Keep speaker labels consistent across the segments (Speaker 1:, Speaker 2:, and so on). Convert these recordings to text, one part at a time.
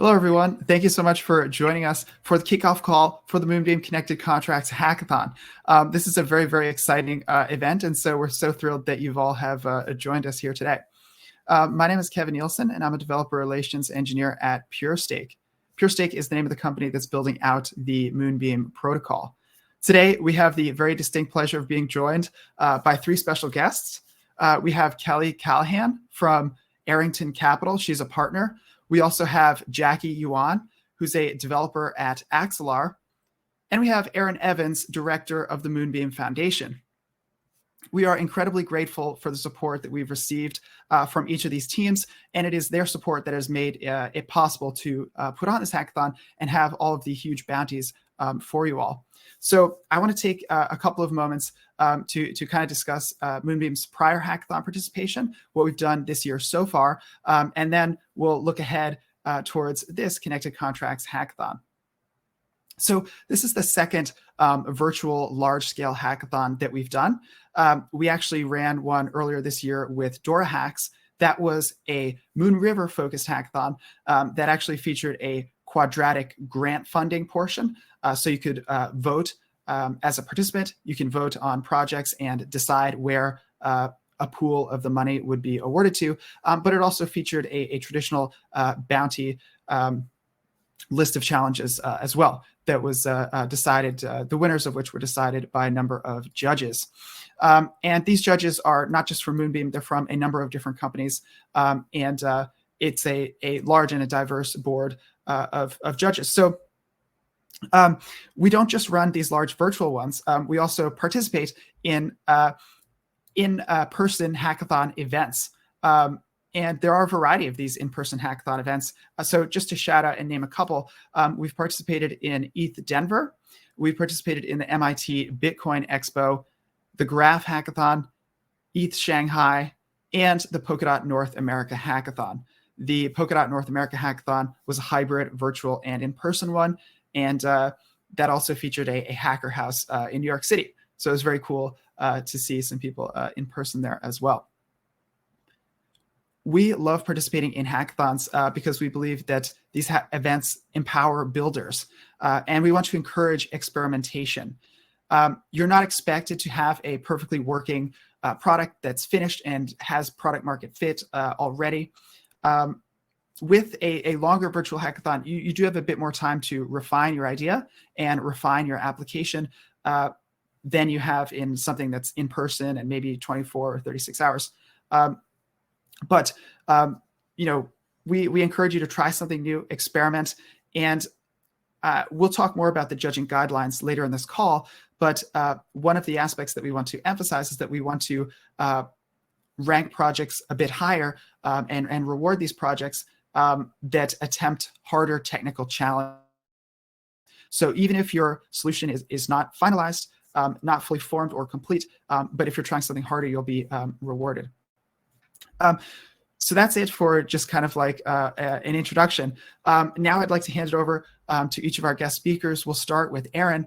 Speaker 1: Hello, everyone. Thank you so much for joining us for the kickoff call for the Moonbeam Connected Contracts Hackathon. This is a very, very exciting event, and so we're so thrilled that you've all have joined us here today. My name is Kevin Nielsen, and I'm a developer relations engineer at PureStake. PureStake is the name of the company that's building out the Moonbeam protocol. Today, we have the very distinct pleasure of being joined by three special guests. We have Kelly Callahan from Arrington Capital. She's a partner. We also have Jackie Yuan, who's a developer at Axelar. And we have Aaron Evans, director of the Moonbeam Foundation. We are incredibly grateful for the support that we've received from each of these teams, and it is their support that has made it possible to put on this hackathon and have all of the huge bounties for you all. So I want to take a couple of moments to kind of discuss Moonbeam's prior hackathon participation, what we've done this year so far, and then we'll look ahead towards this Connected Contracts Hackathon. So this is the second virtual large-scale hackathon that we've done. We actually ran one earlier this year with Dora Hacks. That was a Moon River-focused hackathon that actually featured a quadratic grant funding portion. So you could vote as a participant. You can vote on projects and decide where a pool of the money would be awarded to. But it also featured a traditional bounty list of challenges as well that was decided, the winners of which were decided by a number of judges. And these judges are not just from Moonbeam, they're from a number of different companies. And it's a large and a diverse board of judges. So we don't just run these large virtual ones. We also participate in in-person hackathon events. And there are a variety of these in-person hackathon events. So just to shout out and name a couple, we've participated in ETH Denver. We've participated in the MIT Bitcoin Expo, the Graph Hackathon, ETH Shanghai, and the Polkadot North America Hackathon. The Polkadot North America Hackathon was a hybrid virtual and in-person one. And that also featured a hacker house in New York City. So it was very cool to see some people in person there as well. We love participating in hackathons because we believe that these events empower builders, and we want to encourage experimentation. You're not expected to have a perfectly working product that's finished and has product market fit already. With a longer virtual hackathon, you do have a bit more time to refine your idea and refine your application than you have in something that's in person and maybe 24 or 36 hours. But you know, we encourage you to try something new, experiment, and we'll talk more about the judging guidelines later in this call. But one of the aspects that we want to emphasize is that we want to rank projects a bit higher and reward these projects that attempt harder technical challenge. So even if your solution is not finalized, not fully formed or complete, but if you're trying something harder, you'll be rewarded. So that's it for just kind of like an introduction. Now I'd like to hand it over to each of our guest speakers. We'll start with Aaron.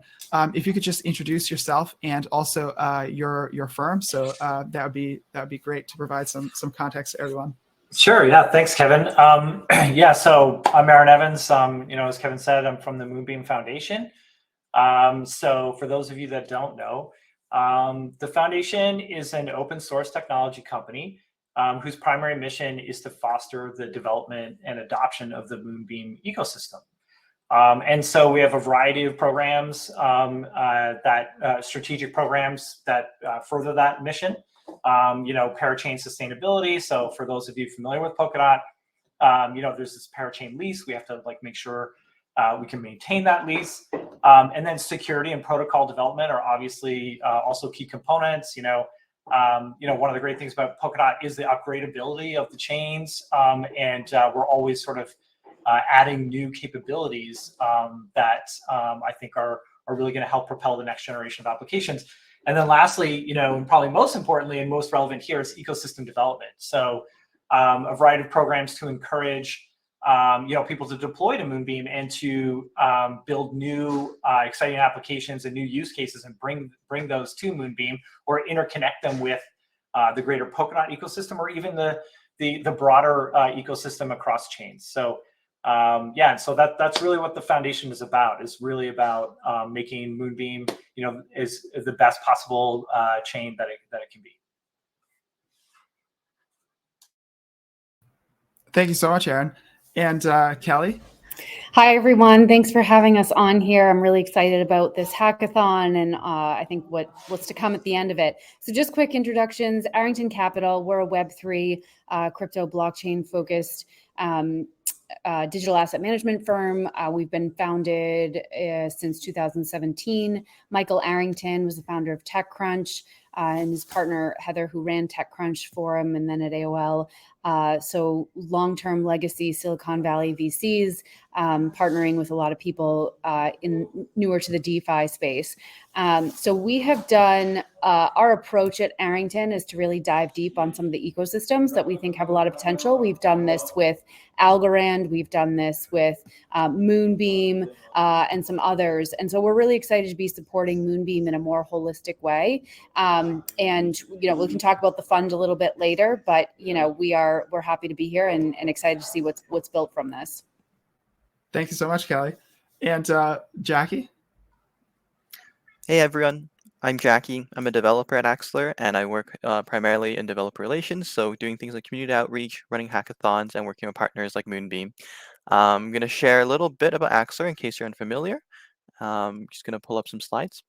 Speaker 1: If you could just introduce yourself and also your firm. So that would be great to provide some context to everyone.
Speaker 2: Sure. Yeah. Thanks, Kevin. Yeah. So I'm Aaron Evans. As Kevin said, I'm from the Moonbeam Foundation. So for those of you that don't know, the foundation is an open source technology company whose primary mission is to foster the development and adoption of the Moonbeam ecosystem. And so we have a variety of programs, strategic programs that further that mission. Parachain sustainability. So for those of you familiar with Polkadot, there's this parachain lease. We have to make sure we can maintain that lease. And then security and protocol development are obviously also key components. One of the great things about Polkadot is the upgradability of the chains, and we're always sort of adding new capabilities that I think are really going to help propel the next generation of applications. And then lastly, and probably most importantly and most relevant here is ecosystem development. So a variety of programs to encourage people to deploy to Moonbeam and to build new exciting applications and new use cases and bring those to Moonbeam or interconnect them with the greater Polkadot ecosystem or even the broader ecosystem across chains. So Yeah, and so that's really what the foundation is about. Is really about making Moonbeam, is the best possible chain that it can be.
Speaker 1: Thank you so much, Aaron. And Kelly?
Speaker 3: Hi, everyone. Thanks for having us on here. I'm really excited about this hackathon and I think what's to come at the end of it. So just quick introductions. Arrington Capital, we're a Web3 crypto blockchain focused digital asset management firm. We've been founded since 2017. Michael Arrington was the founder of TechCrunch and his partner, Heather, who ran TechCrunch for him and then at AOL. So long-term legacy Silicon Valley VCs, partnering with a lot of people newer to the DeFi space. So we have done, our approach at Arrington is to really dive deep on some of the ecosystems that we think have a lot of potential. We've done this with Algorand, we've done this with Moonbeam and some others. And so we're really excited to be supporting Moonbeam in a more holistic way. And, we can talk about the fund a little bit later, but, we're happy to be here and excited to see what's built from this.
Speaker 1: Thank you so much, Kelly. And Jackie?
Speaker 4: Hey, everyone. I'm Jackie. I'm a developer at Axelar, and I work primarily in developer relations, so doing things like community outreach, running hackathons, and working with partners like Moonbeam. I'm going to share a little bit about Axelar in case you're unfamiliar. I'm just going to pull up some slides.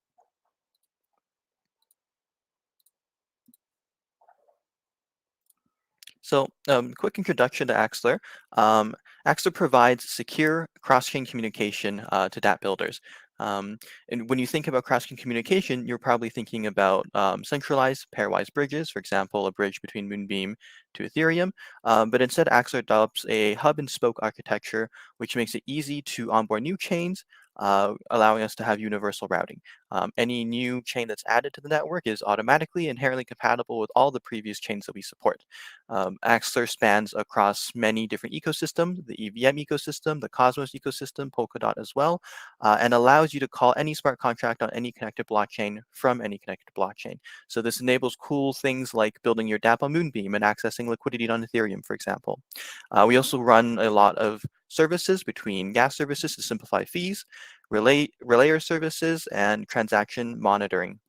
Speaker 4: So, quick introduction to Axelar. Axelar provides secure cross-chain communication to dApp builders. And when you think about cross-chain communication, you're probably thinking about centralized pairwise bridges, for example, a bridge between Moonbeam to Ethereum. But instead, Axelar adopts a hub and spoke architecture, which makes it easy to onboard new chains, allowing us to have universal routing. Any new chain that's added to the network is automatically inherently compatible with all the previous chains that we support. Axelar spans across many different ecosystems, the EVM ecosystem, the Cosmos ecosystem, Polkadot as well, and allows you to call any smart contract on any connected blockchain from any connected blockchain. So this enables cool things like building your dApp on Moonbeam and accessing liquidity on Ethereum, for example. We also run a lot of services between gas services to simplify fees, relayer services, and transaction monitoring.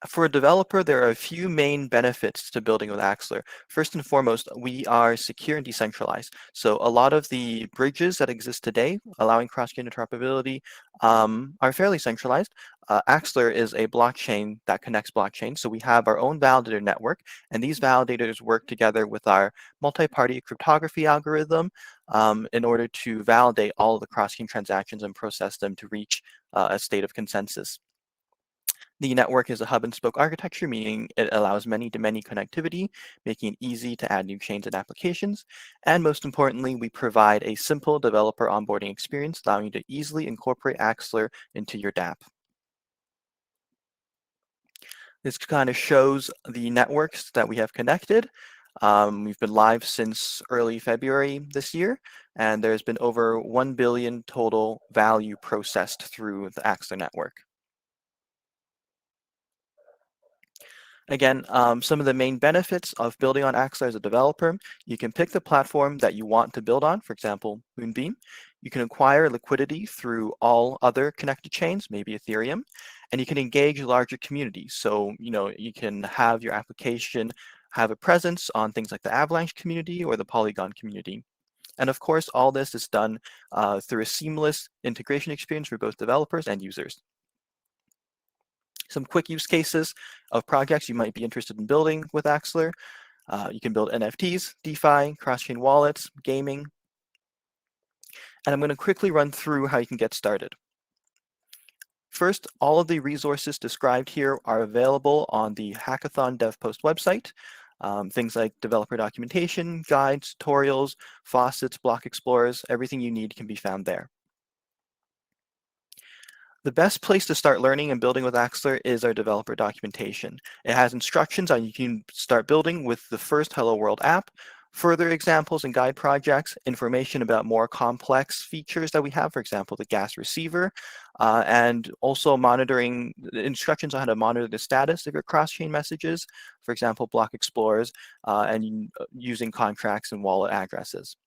Speaker 4: For a developer, there are a few main benefits to building with Axelar. First and foremost, we are secure and decentralized. So a lot of the bridges that exist today, allowing cross-chain interoperability, are fairly centralized. Axelar is a blockchain that connects blockchains. So we have our own validator network, and these validators work together with our multi-party cryptography algorithm in order to validate all of the cross-chain transactions and process them to reach a state of consensus. The network is a hub and spoke architecture, meaning it allows many-to-many connectivity, making it easy to add new chains and applications. And most importantly, we provide a simple developer onboarding experience, allowing you to easily incorporate Axelar into your dApp. This kind of shows the networks that we have connected. We've been live since early February this year, and there's been over 1 billion total value processed through the Axelar network. Again, some of the main benefits of building on Axelar as a developer: you can pick the platform that you want to build on, for example, Moonbeam. You can acquire liquidity through all other connected chains, maybe Ethereum, and you can engage larger communities. So, you can have your application have a presence on things like the Avalanche community or the Polygon community. And of course, all this is done through a seamless integration experience for both developers and users. Some quick use cases of projects you might be interested in building with Axelar. You can build NFTs, DeFi, cross-chain wallets, gaming. And I'm going to quickly run through how you can get started. First, all of the resources described here are available on the Hackathon Dev Post website. Things like developer documentation, guides, tutorials, faucets, block explorers, everything you need can be found there. The best place to start learning and building with Axelar is our developer documentation. It has instructions on you can start building with the first Hello World app, Further examples and guide projects, information about more complex features that we have, for example, the gas receiver, and also monitoring instructions on how to monitor the status of your cross-chain messages, for example, block explorers, and using contracts and wallet addresses.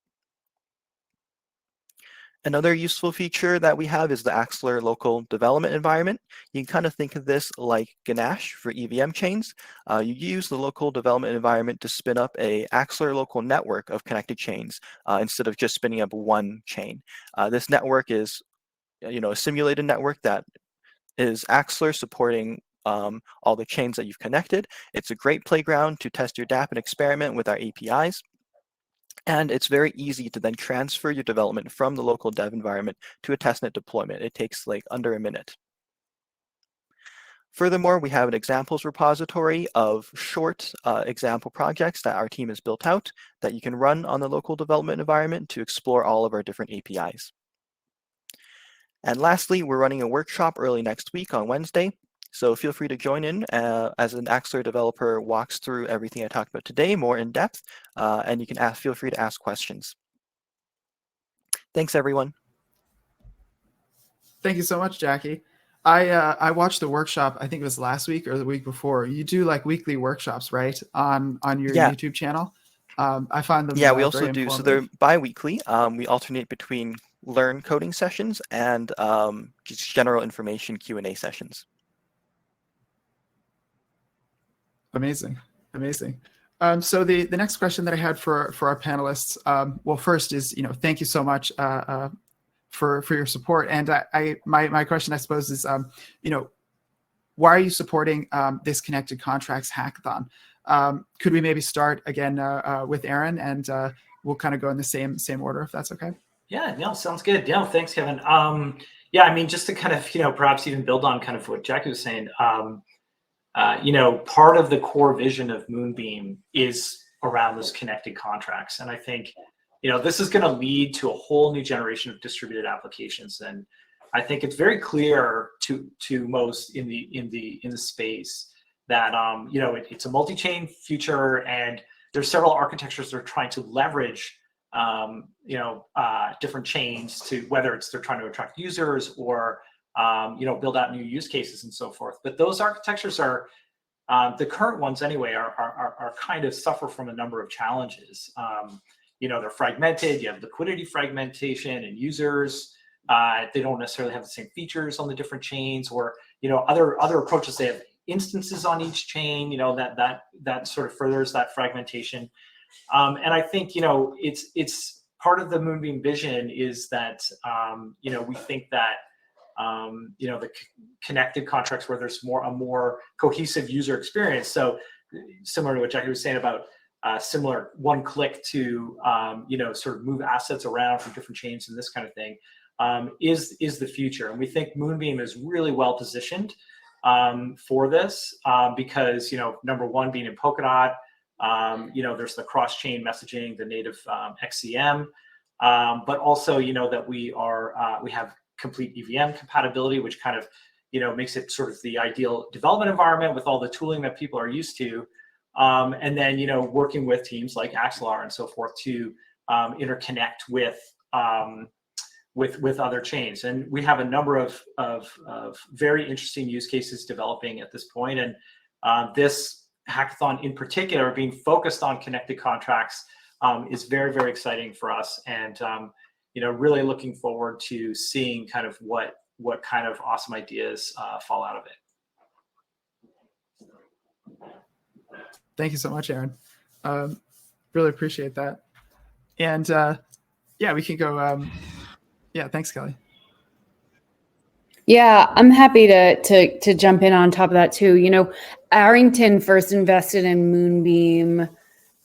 Speaker 4: Another useful feature that we have is the Axelar local development environment. You can kind of think of this like Ganache for EVM chains. You use the local development environment to spin up a Axelar local network of connected chains instead of just spinning up one chain. This network is, a simulated network that is Axelar supporting all the chains that you've connected. It's a great playground to test your dApp and experiment with our APIs. And it's very easy to then transfer your development from the local dev environment to a testnet deployment. It takes like under a minute. Furthermore, we have an examples repository of short example projects that our team has built out that you can run on the local development environment to explore all of our different APIs. And lastly, we're running a workshop early next week on Wednesday. So feel free to join in as an Axelar developer walks through everything I talked about today more in depth, and you can feel free to ask questions. Thanks, everyone.
Speaker 1: Thank you so much, Jackie. I watched the workshop, I think it was last week or the week before. You do like weekly workshops, right, on your YouTube channel? I find them
Speaker 4: we also
Speaker 1: very
Speaker 4: do. So
Speaker 1: informative.
Speaker 4: they're bi-weekly. We alternate between learn coding sessions and just general information Q&A sessions.
Speaker 1: Amazing. So the next question that I had for our panelists, well, first is, thank you so much for your support. And my question, I suppose, is, why are you supporting this Connected Contracts Hackathon? Could we maybe start again with Aaron, and we'll kind of go in the same order, if that's okay?
Speaker 2: Yeah, no, sounds good. Yeah, thanks, Kevin. Yeah, I mean, just to kind of, perhaps even build on kind of what Jackie was saying, part of the core vision of Moonbeam is around those connected contracts. And I think, this is going to lead to a whole new generation of distributed applications. And I think it's very clear to most in the space that, it's a multi-chain future, and there's several architectures that are trying to leverage, different chains to, whether it's they're trying to attract users or build out new use cases and so forth. But those architectures are, the current ones anyway, are kind of suffer from a number of challenges. They're fragmented. You have liquidity fragmentation and users. They don't necessarily have the same features on the different chains, or other approaches. They have instances on each chain. That sort of furthers that fragmentation. And I think it's part of the Moonbeam vision is that we think that the connected contracts where there's a more cohesive user experience. So similar to what Jackie was saying about similar one click to sort of move assets around from different chains and this kind of thing is the future. And we think Moonbeam is really well positioned for this because number one, being in Polkadot, there's the cross-chain messaging, the native XCM, but also that we have complete EVM compatibility, which kind of makes it sort of the ideal development environment with all the tooling that people are used to, and then working with teams like Axelar and so forth to interconnect with other chains. And we have a number of very interesting use cases developing at this point, and this hackathon in particular, being focused on connected contracts, is very, very exciting for us, and really looking forward to seeing kind of what kind of awesome ideas fall out of it.
Speaker 1: Thank you so much, Aaron. Really appreciate that. And we can go. Thanks, Kelly.
Speaker 3: Yeah, I'm happy to jump in on top of that too. Arrington first invested in Moonbeam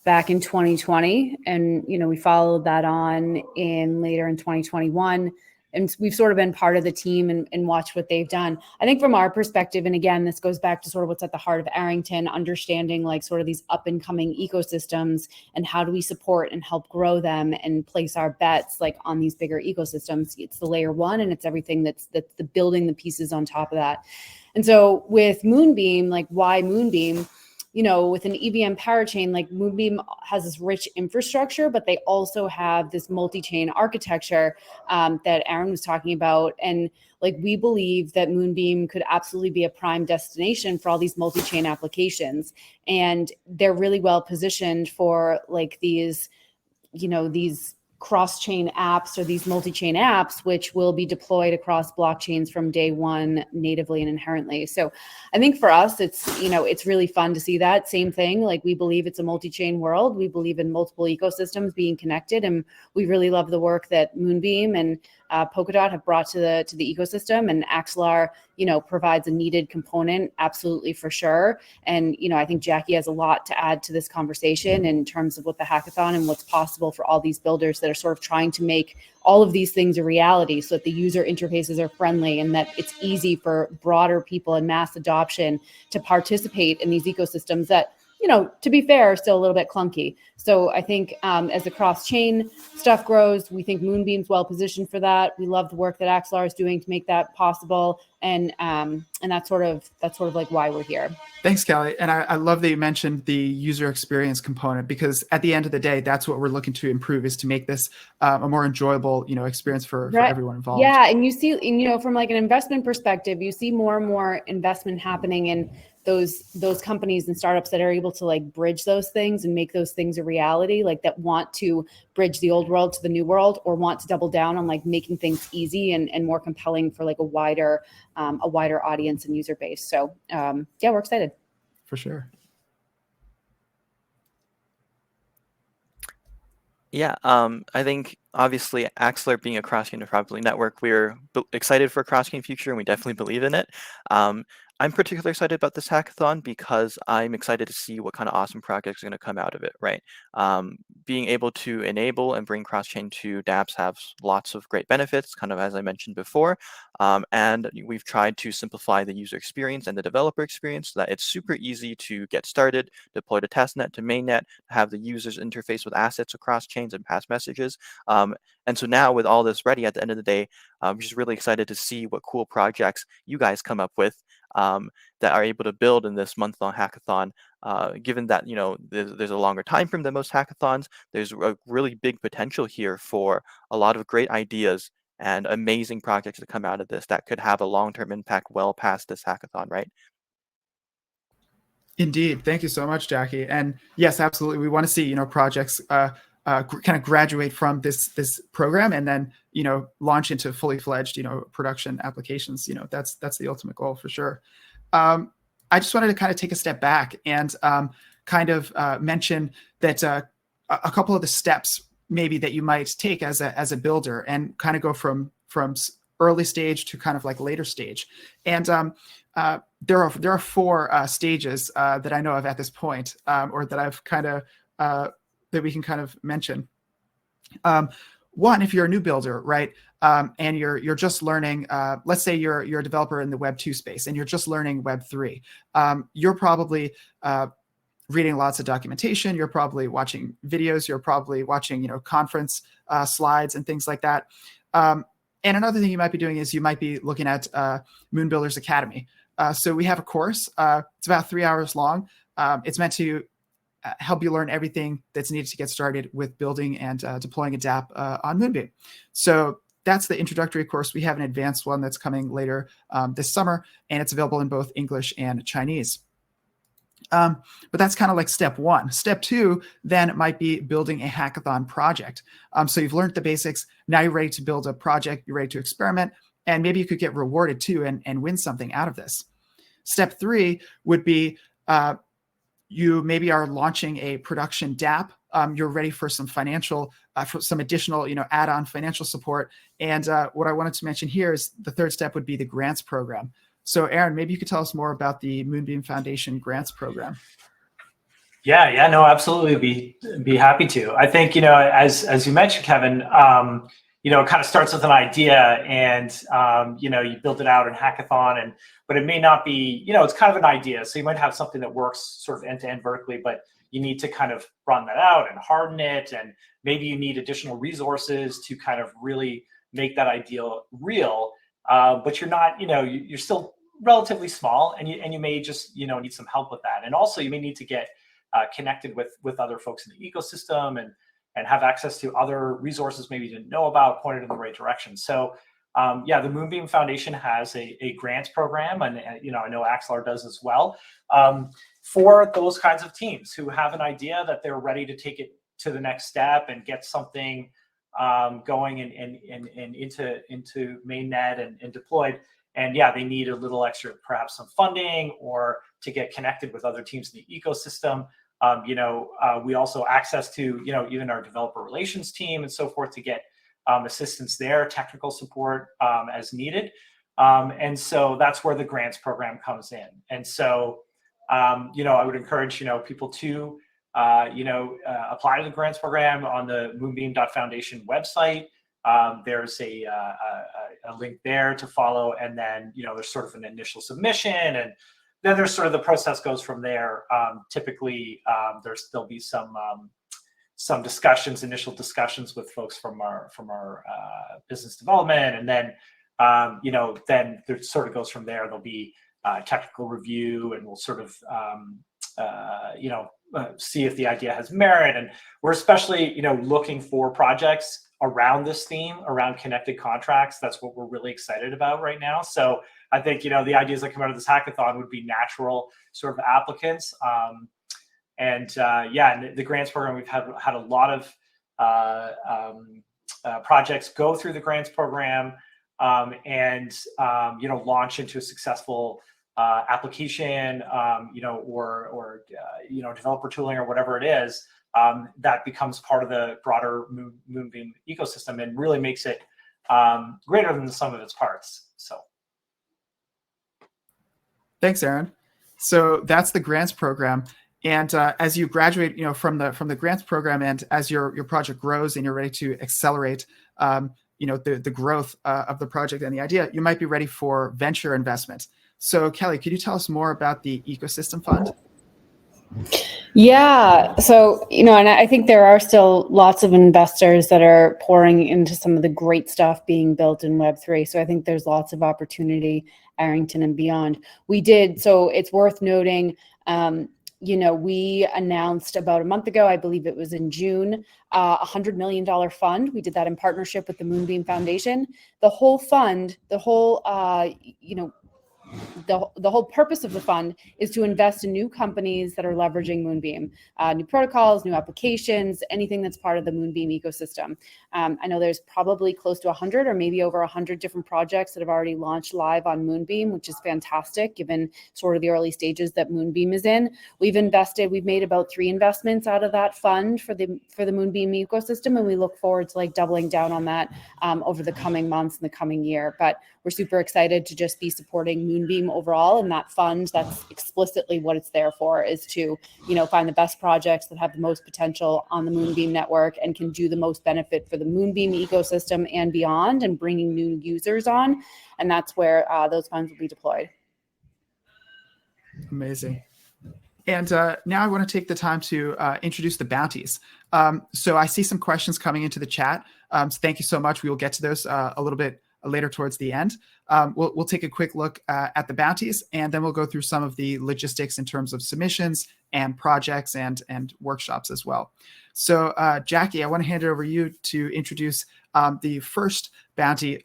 Speaker 3: back in 2020, and we followed that on later in 2021, and we've sort of been part of the team and watched what they've done. I think from our perspective, and again, this goes back to sort of what's at the heart of Arrington, understanding like sort of these up and coming ecosystems and how do we support and help grow them and place our bets like on these bigger ecosystems. It's the layer one, and it's everything that's the building the pieces on top of that. And so with Moonbeam, like why Moonbeam? with an EVM parachain, like Moonbeam has this rich infrastructure, but they also have this multi-chain architecture that Aaron was talking about. And like, we believe that Moonbeam could absolutely be a prime destination for all these multi-chain applications. And they're really well positioned for like these cross-chain apps or these multi-chain apps, which will be deployed across blockchains from day one natively and inherently. So I think for us, it's really fun to see that same thing. Like, we believe it's a multi-chain world. We believe in multiple ecosystems being connected. And we really love the work that Moonbeam and Polkadot have brought to the ecosystem, and Axelar, provides a needed component, absolutely, for sure. And, I think Jackie has a lot to add to this conversation in terms of what the hackathon and what's possible for all these builders that are sort of trying to make all of these things a reality, so that the user interfaces are friendly and that it's easy for broader people and mass adoption to participate in these ecosystems that, to be fair, are still a little bit clunky. So I think as the cross-chain stuff grows, we think Moonbeam's well positioned for that. We love the work that Axelar is doing to make that possible, and that's sort of like why we're here.
Speaker 1: Thanks, Kelly. And I love that you mentioned the user experience component, because at the end of the day, that's what we're looking to improve, is to make this a more enjoyable, experience for everyone involved.
Speaker 3: Yeah, and you see, from like an investment perspective, you see more and more investment happening in those companies and startups that are able to like bridge those things and make those things a reality, like that want to bridge the old world to the new world, or want to double down on like making things easy and more compelling for like a wider audience and user base. So yeah, we're excited.
Speaker 1: For sure.
Speaker 4: Yeah, I think obviously Axelar being a cross-chain interoperability network, we're excited for a cross-chain future, and we definitely believe in it. I'm particularly excited about this hackathon because I'm excited to see what kind of awesome projects are going to come out of it, right? Being able to enable and bring cross-chain to dApps has lots of great benefits, kind of as I mentioned before. And we've tried to simplify the user experience and the developer experience so that it's super easy to get started, deploy to testnet, to mainnet, have the users interface with assets across chains and pass messages. And so now with all this ready, at the end of the day, I'm just really excited to see what cool projects you guys come up with that are able to build in this month-long hackathon. Given that there's a longer time frame than most hackathons, there's a really big potential here for a lot of great ideas and amazing projects to come out of this that could have a long-term impact well past this hackathon, right?
Speaker 1: Indeed. Thank you so much, Jackie. And yes, absolutely. We want to see, projects kind of graduate from this program and then, launch into fully fledged, production applications. That's the ultimate goal for sure. I just wanted to kind of take a step back and kind of mention that a couple of the steps maybe that you might take as a builder, and kind of go from early stage to kind of like later stage. And there are 4 stages that I know of at this point, or that I've kind of that we can kind of mention. One, if you're a new builder, right, and you're just learning, let's say you're a developer in the Web 2 space and you're just learning Web 3, you're probably reading lots of documentation, you're probably watching videos, you're probably watching conference slides and things like that. And another thing you might be doing is you might be looking at Moon Builders Academy. So we have a course. It's about 3 hours long. It's meant to help you learn everything that's needed to get started with building and deploying a dApp on Moonbeam. So that's the introductory course. We have an advanced one that's coming later this summer, and it's available in both English and Chinese. But that's kind of like step 1. Step 2 then might be building a hackathon project. So you've learned the basics. Now you're ready to build a project. You're ready to experiment, and maybe you could get rewarded too and win something out of this. Step 3 would be you maybe are launching a production dApp. You're ready for some financial, for some additional, add-on financial support. And what I wanted to mention here is the 3rd step would be the grants program. So Aaron, maybe you could tell us more about the Moonbeam Foundation grants program.
Speaker 2: Yeah, no, absolutely. Be happy to. I think, as you mentioned, Kevin, it kind of starts with an idea, and you build it out in hackathon, but it may not be, it's kind of an idea. So you might have something that works sort of end-to-end vertically, but you need to kind of run that out and harden it, and maybe you need additional resources to kind of really make that idea real. But you're not, you're still relatively small, and you may just need some help with that. And also you may need to get connected with other folks in the ecosystem and have access to other resources maybe you didn't know about, pointed in the right direction. So the Moonbeam Foundation has a grants program, and I know Axelar does as well, for those kinds of teams who have an idea that they're ready to take it to the next step and get something going and into mainnet and deployed. And they need a little extra, perhaps some funding, or to get connected with other teams in the ecosystem. We also access to even our developer relations team and so forth to get assistance there, technical support as needed. And so that's where the grants program comes in. And so I would encourage people to apply to the grants program on the Moonbeam.Foundation website. There's a link there to follow, and then there's sort of an initial submission, and then there's sort of the process goes from there. Typically, there'll be some discussions, initial discussions with folks from our business development, and then then there sort of goes from there. There'll be technical review, and we'll sort of see if the idea has merit. And we're especially looking for projects around this theme, around connected contracts. That's what we're really excited about right now. So I think the ideas that come out of this hackathon would be natural sort of applicants. And the grants program, we've had a lot of projects go through the grants program and launch into a successful application, or developer tooling or whatever it is, that becomes part of the broader Moonbeam ecosystem and really makes it greater than the sum of its parts. So,
Speaker 1: thanks, Aaron. So that's the grants program. And as you graduate, from the grants program, and as your project grows and you're ready to accelerate, the growth of the project and the idea, you might be ready for venture investment. So, Kelly, could you tell us more about the ecosystem fund?
Speaker 3: Yeah. So, and I think there are still lots of investors that are pouring into some of the great stuff being built in Web3. So I think there's lots of opportunity, Arrington and beyond. So it's worth noting, we announced about a month ago, I believe it was in June, $100 million fund. We did that in partnership with the Moonbeam Foundation. The whole fund, the whole purpose of the fund is to invest in new companies that are leveraging Moonbeam, new protocols, new applications, anything that's part of the Moonbeam ecosystem. I know there's probably close to 100 or maybe over 100 different projects that have already launched live on Moonbeam, which is fantastic given sort of the early stages that Moonbeam is in. We've made about 3 investments out of that fund for the Moonbeam ecosystem, and we look forward to doubling down on that over the coming months and the coming year. But we're super excited to just be supporting Moonbeam overall, and that fund, that's explicitly what it's there for, is to find the best projects that have the most potential on the Moonbeam network and can do the most benefit for the Moonbeam ecosystem and beyond, and bringing new users on. And that's where those funds will be deployed.
Speaker 1: Amazing. And now I want to take the time to introduce the bounties. So I see some questions coming into the chat. So thank you so much. We will get to those a little bit later towards the end. We'll take a quick look at the bounties, and then we'll go through some of the logistics in terms of submissions and projects and workshops as well. So Jackie, I want to hand it over to you to introduce the first bounty,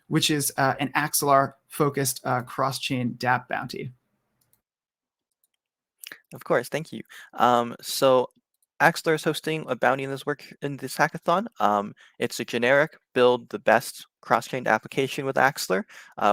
Speaker 1: which is an Axelar focused cross-chain dApp bounty.
Speaker 4: Of course, thank you. So Axelar is hosting a bounty in this hackathon. It's a generic build the best cross-chain application with Axelar.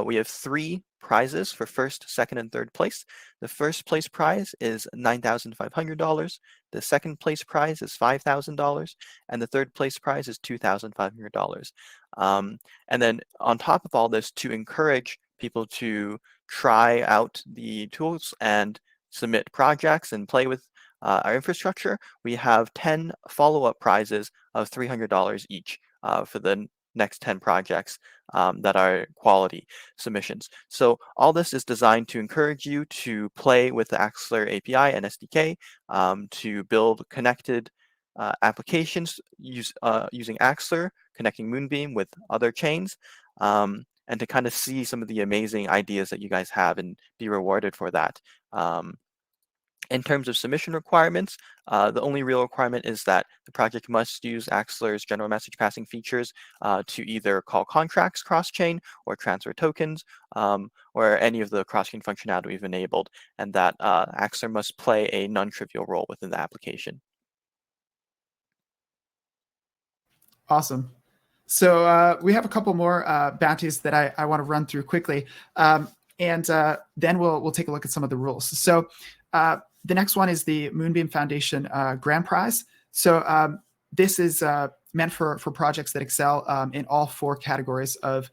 Speaker 4: We have 3 prizes for first, second, and third place. The first place prize is $9,500. The second place prize is $5,000, and the third place prize is $2,500. And then on top of all this, to encourage people to try out the tools and submit projects and play with our infrastructure, we have 10 follow-up prizes of $300 each for the next 10 projects that are quality submissions. So all this is designed to encourage you to play with the Axelar API and SDK to build connected applications using Axelar, connecting Moonbeam with other chains. and to kind of see some of the amazing ideas that you guys have and be rewarded for that. In terms of submission requirements, the only real requirement is that the project must use Axelar's general message passing features to either call contracts cross-chain or transfer tokens, or any of the cross-chain functionality we've enabled, and that Axelar must play a non-trivial role within the application.
Speaker 1: Awesome. So we have a couple more bounties that I want to run through quickly, and then we'll take a look at some of the rules. So the next one is the Moonbeam Foundation Grand Prize. So this is meant for projects that excel in all 4 categories of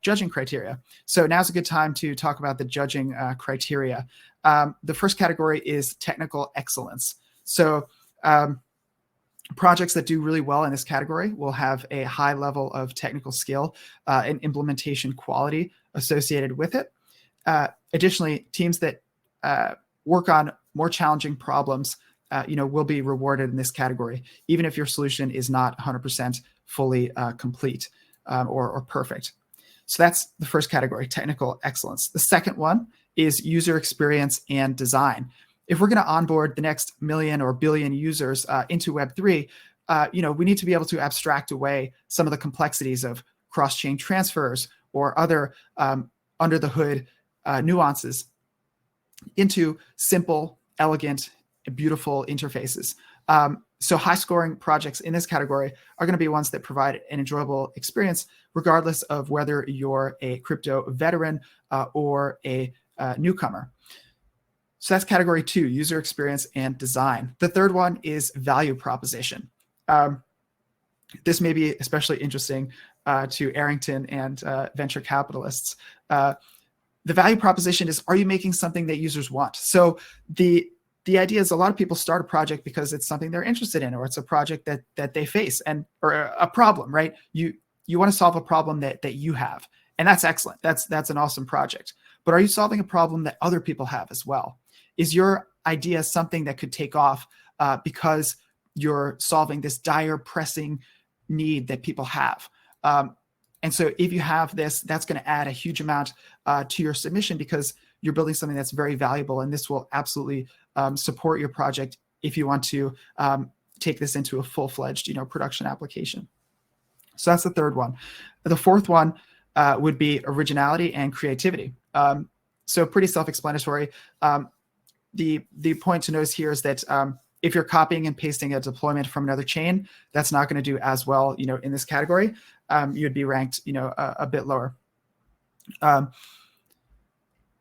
Speaker 1: judging criteria. So now's a good time to talk about the judging criteria. The first category is technical excellence. So projects that do really well in this category will have a high level of technical skill and implementation quality associated with it. Additionally, teams that work on more challenging problems, will be rewarded in this category, even if your solution is not 100% fully complete or perfect. So that's the first category, technical excellence. The second one is user experience and design. If we're going to onboard the next million or billion users into Web3, we need to be able to abstract away some of the complexities of cross-chain transfers or other under the hood nuances into simple, elegant, beautiful interfaces. So high-scoring projects in this category are going to be ones that provide an enjoyable experience, regardless of whether you're a crypto veteran or a newcomer. So that's category 2, user experience and design. The third one is value proposition. This may be especially interesting to Arrington and venture capitalists. The value proposition is, are you making something that users want? So the idea is a lot of people start a project because it's something they're interested in, or it's a project that they face or a problem, right? You want to solve a problem that you have, and that's excellent. That's an awesome project. But are you solving a problem that other people have as well? Is your idea something that could take off because you're solving this dire, pressing need that people have? And so if you have this, that's going to add a huge amount to your submission, because you're building something that's very valuable, and this will absolutely support your project if you want to take this into a full-fledged, production application. So that's the third one. The fourth one would be originality and creativity. So pretty self-explanatory. The point to notice here is that if you're copying and pasting a deployment from another chain, that's not going to do as well, in this category. You'd be ranked, a bit lower.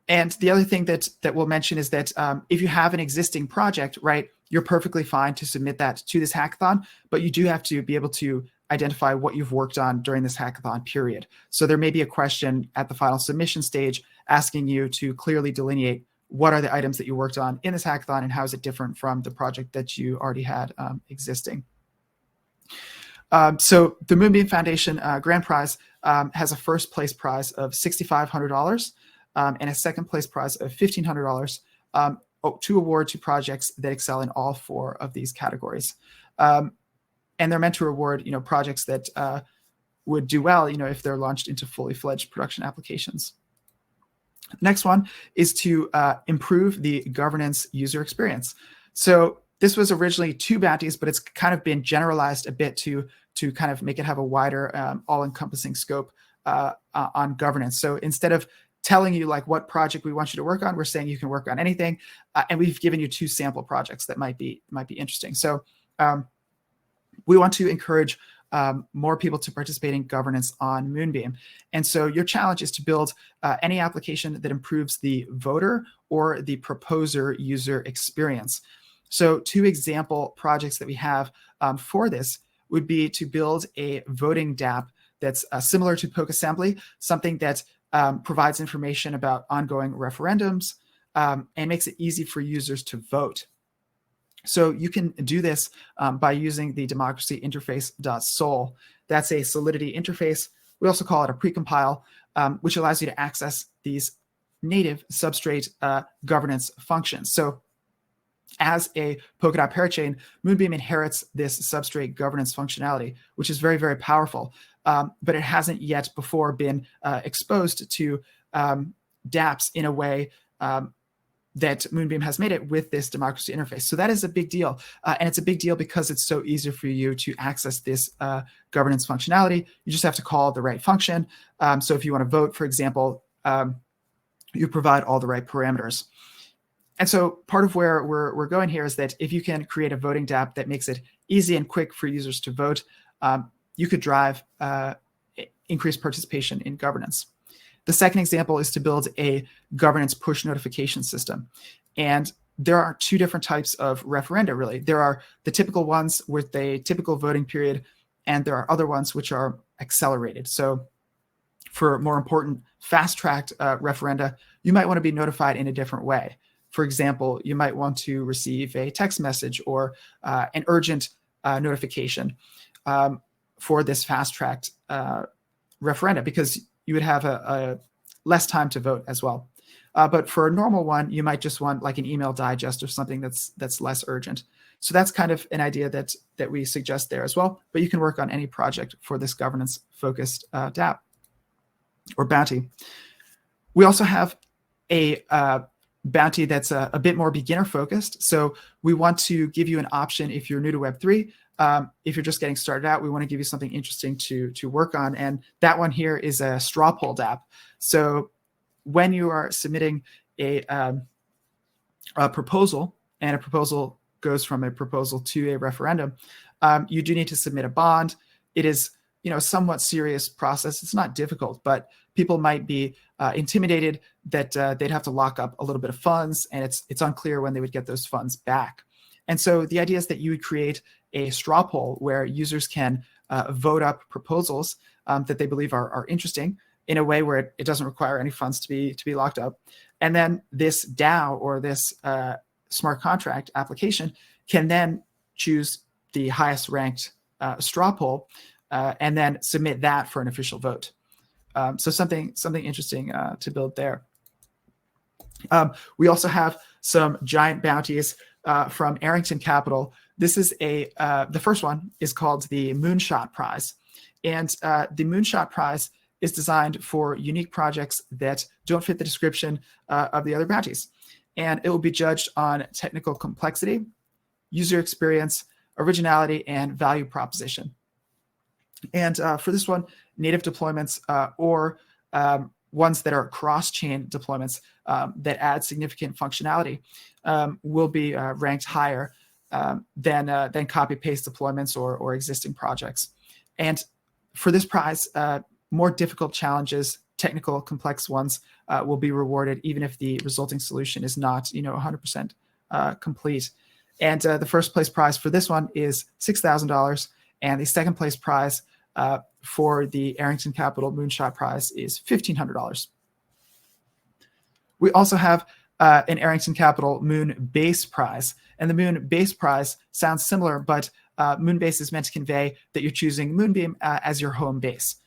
Speaker 1: And the other thing that we'll mention is that if you have an existing project, right, you're perfectly fine to submit that to this hackathon, but you do have to be able to identify what you've worked on during this hackathon period. So there may be a question at the final submission stage asking you to clearly delineate what are the items that you worked on in this hackathon and how is it different from the project that you already had existing. So the Moonbeam Foundation Grand Prize has a first place prize of $6,500 and a second place prize of $1,500 to award to projects that excel in all 4 of these categories. And they're meant to reward, projects that would do well, if they're launched into fully fledged production applications. Next one is to improve the governance user experience. So this was originally 2 bounties, but it's kind of been generalized a bit to kind of make it have a wider, all-encompassing scope on governance. So instead of telling you like what project we want you to work on, we're saying you can work on anything, and we've given you 2 sample projects that might be interesting. So we want to encourage more people to participate in governance on Moonbeam. And so your challenge is to build any application that improves the voter or the proposer user experience. So 2 example projects that we have for this would be to build a voting dApp that's similar to PokeAssembly, something that provides information about ongoing referendums and makes it easy for users to vote. So you can do this by using the democracy interface.sol. That's a Solidity interface. We also call it a precompile, which allows you to access these native substrate governance functions. So as a Polkadot parachain, Moonbeam inherits this substrate governance functionality, which is very, very powerful. but it hasn't yet before been exposed to dApps in a way that Moonbeam has made it with this democracy interface. So that is a big deal. And it's a big deal because it's so easy for you to access this governance functionality. You just have to call the right function. So if you want to vote, for example, you provide all the right parameters. And so part of where we're going here is that if you can create a voting dApp that makes it easy and quick for users to vote, you could drive increased participation in governance. The second example is to build a governance push notification system. And there are two different types of referenda, really. There are the typical ones with a typical voting period, and there are other ones which are accelerated. So for more important fast-tracked referenda, you might want to be notified in a different way. For example, you might want to receive a text message or an urgent notification for this fast-tracked referenda, because you would have a less time to vote as well. But for a normal one, you might just want like an email digest or something that's less urgent. So that's kind of an idea that we suggest there as well. But you can work on any project for this governance-focused dApp or bounty. We also have a bounty that's a bit more beginner-focused. So we want to give you an option if you're new to Web3. If you're just getting started out, we want to give you something interesting to work on. And that one here is a straw poll dApp. So when you are submitting a proposal, and a proposal goes from a proposal to a referendum, you do need to submit a bond. It is, a somewhat serious process. It's not difficult, but people might be intimidated that they'd have to lock up a little bit of funds, and it's unclear when they would get those funds back. And so the idea is that you would create a straw poll where users can vote up proposals that they believe are interesting in a way where it doesn't require any funds to be locked up. And then this DAO or this smart contract application can then choose the highest ranked straw poll and then submit that for an official vote. So something interesting to build there. We also have some giant bounties from Arrington Capital. This is the first one is called the Moonshot Prize. And the Moonshot Prize is designed for unique projects that don't fit the description of the other bounties. And it will be judged on technical complexity, user experience, originality, and value proposition. And for this one, native deployments or ones that are cross-chain deployments that add significant functionality will be ranked higher than copy-paste deployments or existing projects. And for this prize, more difficult challenges, technical, complex ones will be rewarded, even if the resulting solution is not, 100% complete. And the first place prize for this one is $6,000, and the second place prize for the Arrington Capital Moonshot Prize is $1,500. We also have an Arrington Capital Moonbase Prize, and the Moonbase Prize sounds similar, but Moonbase is meant to convey that you're choosing Moonbeam as your home base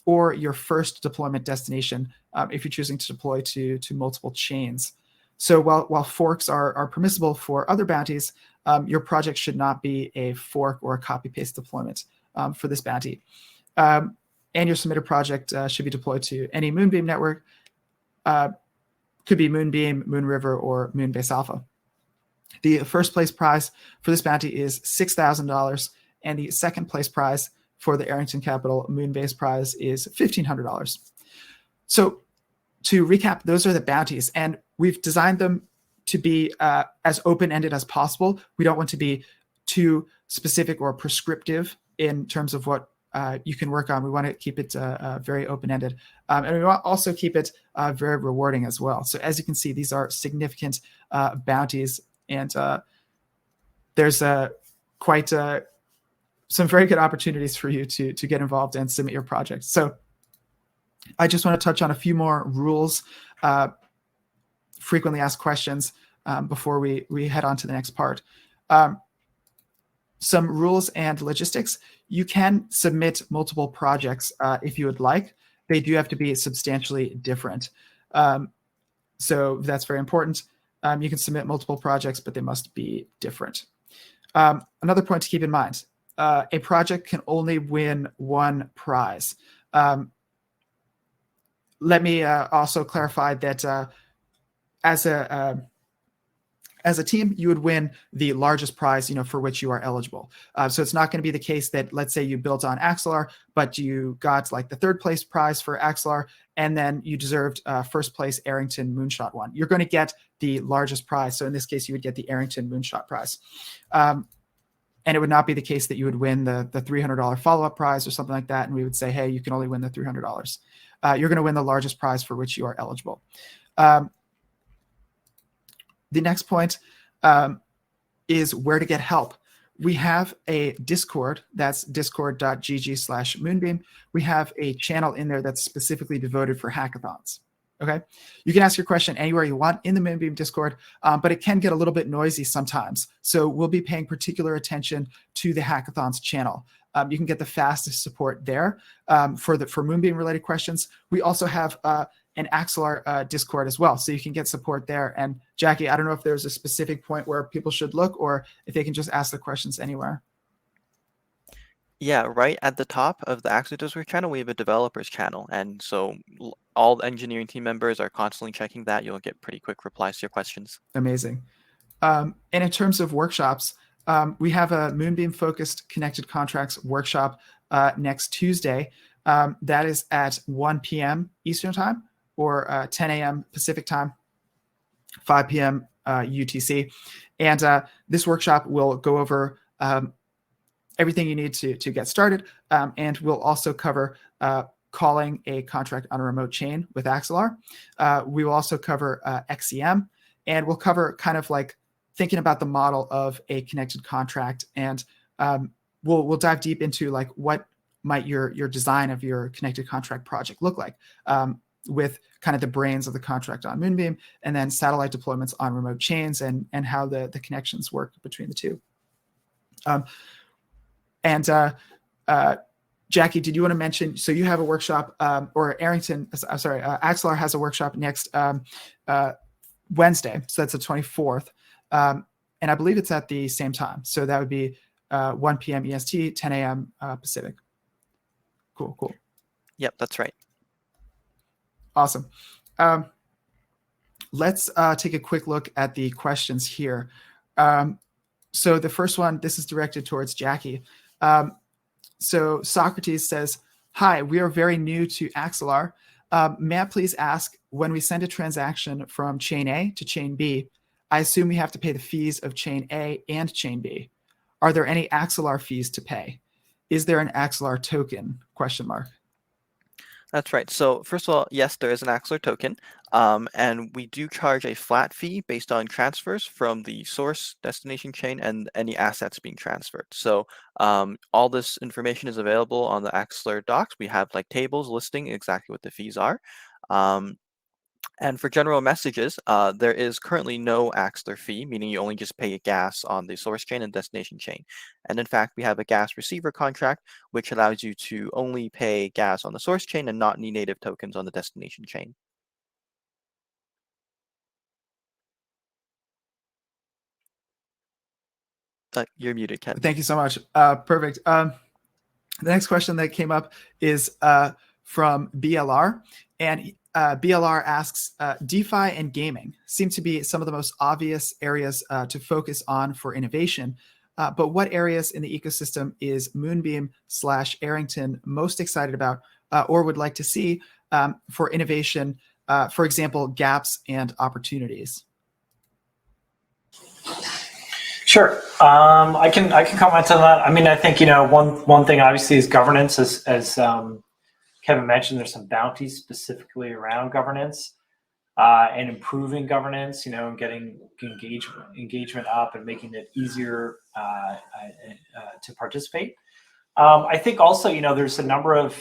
Speaker 1: or your first deployment destination if you're choosing to deploy to multiple chains. So while forks are permissible for other bounties, your project should not be a fork or a copy-paste deployment for this bounty. And your submitted project should be deployed to any Moonbeam network. Could be Moonbeam, Moonriver, or Moonbase Alpha. The first place prize for this bounty is $6,000, and the second place prize for the Arrington Capital Moonbase Prize is $1,500. So to recap, those are the bounties, and we've designed them to be as open-ended as possible. We don't want to be too specific or prescriptive in terms of what you can work on. We want to keep it very open-ended. And we want to also keep it very rewarding as well. So as you can see, these are significant bounties, and there's quite some very good opportunities for you to get involved and submit your project. So I just want to touch on a few more rules, frequently asked questions before we head on to the next part. Some rules and logistics. You can submit multiple projects if you would like. They do have to be substantially different. So that's very important. You can submit multiple projects, but they must be different. Another point to keep in mind, a project can only win one prize. Let me also clarify that as a team, you would win the largest prize, for which you are eligible. So it's not going to be the case that, let's say you built on Axelar, but you got like the third place prize for Axelar, and then you deserved first place Arrington Moonshot one. You're going to get the largest prize. So in this case, you would get the Arrington Moonshot prize. And it would not be the case that you would win the $300 follow-up prize or something like that. And we would say, hey, you can only win the $300. You're going to win the largest prize for which you are eligible. The next point is where to get help. We have a Discord, that's discord.gg/Moonbeam. We have a channel in there that's specifically devoted for hackathons. Okay, you can ask your question anywhere you want in the Moonbeam Discord, but it can get a little bit noisy sometimes. So we'll be paying particular attention to the hackathons channel. You can get the fastest support there for Moonbeam related questions. We also have an Axelar Discord as well, so you can get support there. And Jackie, I don't know if there's a specific point where people should look, or if they can just ask the questions anywhere.
Speaker 4: Yeah, right at the top of the Axelar Discord channel, we have a developers channel. And so all engineering team members are constantly checking that. You'll get pretty quick replies to your questions.
Speaker 1: Amazing. And in terms of workshops, we have a Moonbeam-focused Connected Contracts workshop next Tuesday. That is at 1 p.m. Eastern Time, or 10 a.m. Pacific Time, 5 p.m. UTC. And this workshop will go over everything you need to get started. And we'll also cover calling a contract on a remote chain with Axelar. We will also cover XCM, and we'll cover kind of like thinking about the model of a connected contract. And we'll dive deep into like what might your design of your connected contract project look like, with kind of the brains of the contract on Moonbeam, and then satellite deployments on remote chains, and how the connections work between the two. Jackie, did you want to mention, so you have a workshop, or Axelar has a workshop next Wednesday, so that's the 24th. And I believe it's at the same time. So that would be 1 p.m. EST, 10 a.m. Pacific. Cool.
Speaker 4: Yep, that's right.
Speaker 1: Awesome. Let's take a quick look at the questions here. So the first one, this is directed towards Jackie. So Socrates says, hi, we are very new to Axelar. May I please ask, when we send a transaction from chain A to chain B, I assume we have to pay the fees of chain A and chain B. Are there any Axelar fees to pay? Is there an Axelar token? ?
Speaker 4: That's right. So first of all, yes, there is an Axelar token, and we do charge a flat fee based on transfers from the source destination chain and any assets being transferred. So all this information is available on the Axelar docs. We have like tables listing exactly what the fees are. And for general messages, there is currently no Axelar fee, meaning you only just pay gas on the source chain and destination chain. And in fact, we have a gas receiver contract, which allows you to only pay gas on the source chain and not any native tokens on the destination chain. You're muted, Ken.
Speaker 1: Thank you so much. Perfect. The next question that came up is from BLR. And BLR asks, DeFi and gaming seem to be some of the most obvious areas to focus on for innovation. But what areas in the ecosystem is Moonbeam/Arrington most excited about or would like to see for innovation, for example, gaps and opportunities?
Speaker 2: Sure. I can comment on that. I mean, I think, one thing obviously is governance, as Kevin mentioned. There's some bounties specifically around governance and improving governance, and getting engagement up and making it easier to participate. I think also, there's a number of,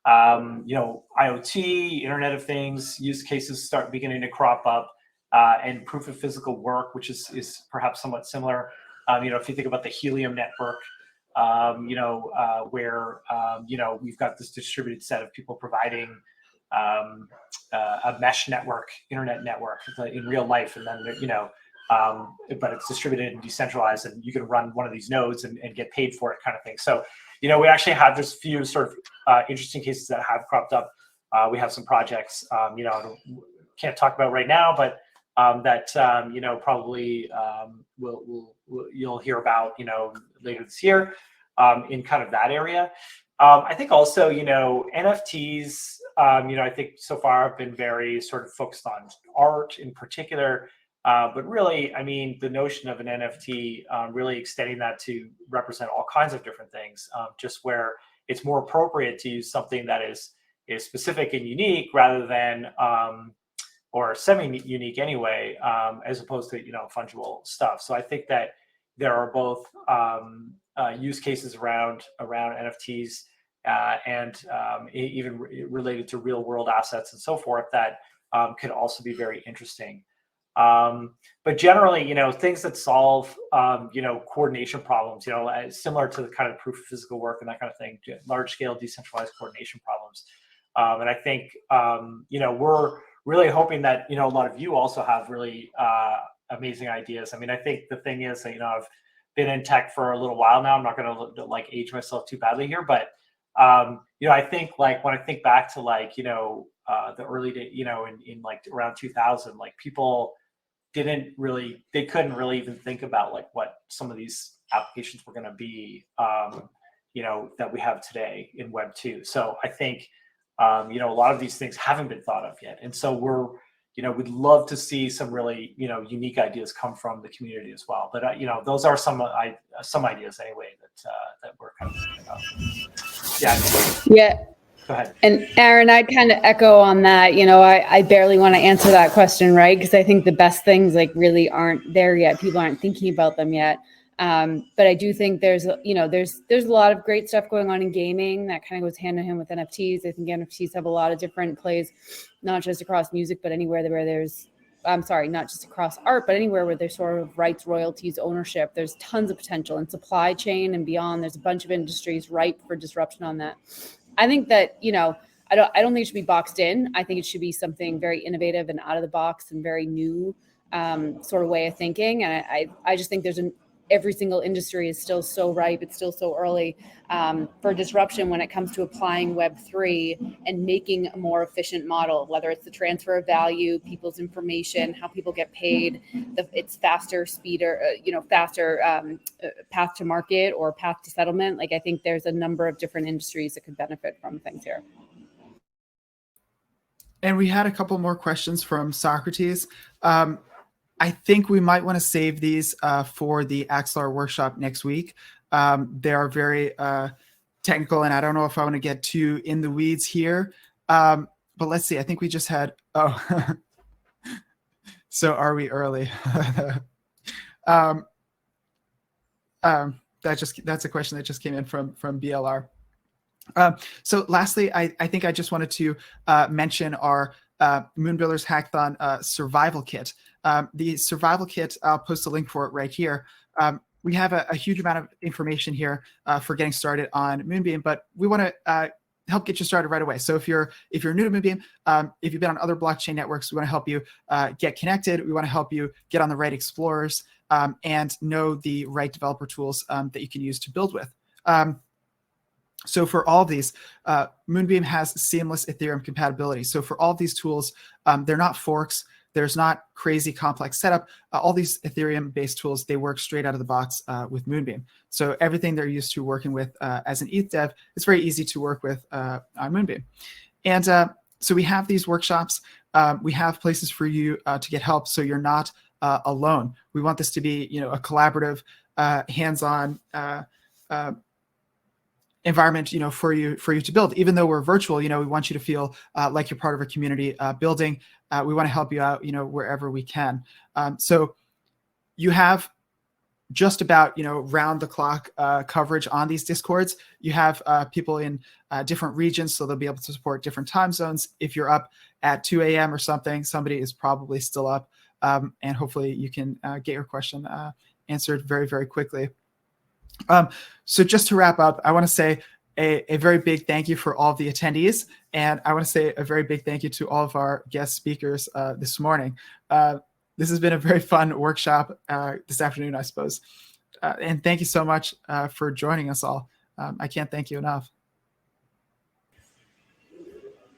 Speaker 2: IoT, Internet of Things use cases start beginning to crop up, and proof of physical work, which is perhaps somewhat similar. If you think about the Helium network, where we've got this distributed set of people providing a mesh network, internet network in real life, and then but it's distributed and decentralized, and you can run one of these nodes and get paid for it, kind of thing. So, we actually have this few sort of interesting cases that have cropped up. We have some projects, can't talk about right now, but that probably you'll hear about later this year in kind of that area. I think also NFTs. I think so far have been very sort of focused on art in particular. But really, I mean, the notion of an NFT, really extending that to represent all kinds of different things, just where it's more appropriate to use something that is specific and unique rather than, or semi-unique anyway, as opposed to, fungible stuff. So I think that there are both use cases around NFTs and even related to real world assets and so forth that could also be very interesting. But generally, things that solve, coordination problems, similar to the kind of proof of physical work and that kind of thing, large scale decentralized coordination problems. And I think, we're really hoping that, a lot of you also have really amazing ideas. I mean, I think the thing is that, I've been in tech for a little while now. I'm not going to age myself too badly here, but, I think when I think back to the early day, in around 2000, people couldn't really even think about what some of these applications were going to be, that we have today in Web 2. So I think, a lot of these things haven't been thought of yet. And so we'd love to see some really, unique ideas come from the community as well. But, those are some ideas anyway that we're kind of thinking about.
Speaker 3: Yeah.
Speaker 2: Go ahead.
Speaker 3: And Aaron, I'd kind of echo on that. I barely want to answer that question, right? Because I think the best things really aren't there yet. People aren't thinking about them yet. But I do think there's a lot of great stuff going on in gaming that kind of goes hand in hand with NFTs. I think NFTs have a lot of different plays, not just across music, but anywhere where there's, not just across art, but anywhere where there's sort of rights, royalties, ownership. There's tons of potential in supply chain and beyond. There's a bunch of industries ripe for disruption on that. I think that, I don't think it should be boxed in. I think it should be something very innovative and out of the box and very new sort of way of thinking. And I just think every single industry is still so ripe. It's still so early for disruption when it comes to applying Web3 and making a more efficient model, whether it's the transfer of value, people's information, how people get paid, it's faster path to market or path to settlement. I think there's a number of different industries that could benefit from things here.
Speaker 1: And we had a couple more questions from Socrates. I think we might want to save these for the Axelar workshop next week. They are very technical, and I don't know if I want to get too in the weeds here. But let's see. I think we just had. Oh, so are we early? That's a question that just came in from BLR. So lastly, I think I just wanted to mention our Moonbuilders Hackathon Survival Kit. The Survival Kit, I'll post a link for it right here. We have a huge amount of information here for getting started on Moonbeam, but we want to help get you started right away. So if you're new to Moonbeam, if you've been on other blockchain networks, we want to help you get connected. We want to help you get on the right explorers and know the right developer tools that you can use to build with. So for all of these, Moonbeam has seamless Ethereum compatibility. So for all of these tools, they're not forks. There's not crazy complex setup. All these Ethereum-based tools, they work straight out of the box with Moonbeam. So everything they're used to working with as an ETH dev, it's very easy to work with on Moonbeam. And so we have these workshops. We have places for you to get help so you're not alone. We want this to be, a collaborative, hands-on environment, for you to build. Even though we're virtual, we want you to feel like you're part of a community building. We want to help you out, wherever we can. So you have just about, round the clock coverage on these Discords. You have people in different regions, so they'll be able to support different time zones. If you're up at 2 a.m. or something, somebody is probably still up, and hopefully you can get your question answered very, very quickly. So just to wrap up, I want to say a very big thank you for all of the attendees. And I want to say a very big thank you to all of our guest speakers this morning. this has been a very fun workshop this afternoon, I suppose. And thank you so much for joining us all. I can't thank you enough.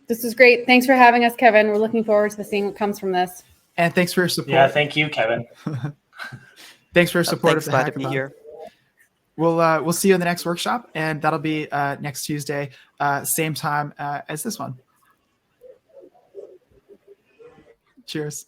Speaker 3: This is great. Thanks for having us, Kevin. We're looking forward to seeing what comes from this.
Speaker 1: And thanks for your support.
Speaker 2: Yeah, thank you, Kevin.
Speaker 1: Thanks for your support
Speaker 4: Thanks,
Speaker 1: of the
Speaker 4: glad to be
Speaker 1: hackathon.
Speaker 4: here.
Speaker 1: We'll see you in the next workshop, and that'll be next Tuesday, same time as this one. Cheers.